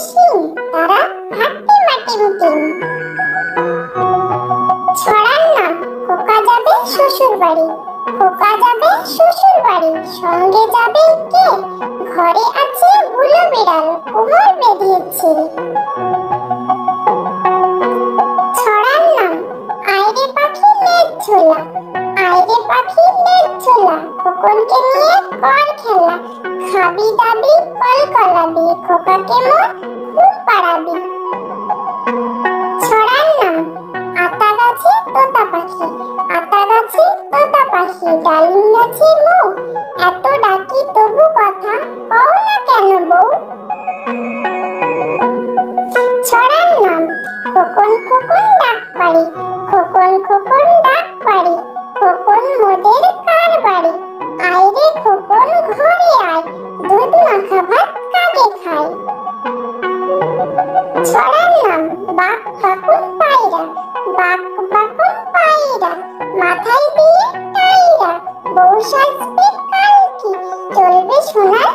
শিং তারা হাট্টি মাটিম টিম। ছড়ার নাম খোকা যাবে শ্বশুর বাড়ি, খোকা যাবে শ্বশুর বাড়ি, সঙ্গে যাবে কে? ঘরে আছে বুলো বিড়াল, কোমর বেঁধিয়েছে। ছড়ার নাম আইরে পাখি লেজ ঝোলা, আইরে পাখি লেজ ঝোলা, খোকনকে নিয়ে কর খেলা, খাবি দাবি কল কলাবি, খোকাকে মোর ঘুম পাড়াবি। ছড়ার নাম আতা গাছে তোতা পাখি, আতা গাছে তোতা পাখি, ডালিম গাছে মৌ, এত ডাকি তবু কথা কও না কেন বউ। ছড়ার নাম খোকন খোকন ডাক পারি, খোকন খোকন ডাক পারি, খোকন মোদের কার বাড়ি, আয় রে খোকন ঘরে আয়, দুধ মাখা ভাত কাকে খায়। ছড়ার নাম বাক বাকুন পায়রা, বাক বাকুন পায়রা, মাথায় দিয়ে টাইরা, বউ সাজবে কালকি, চলবে সোনার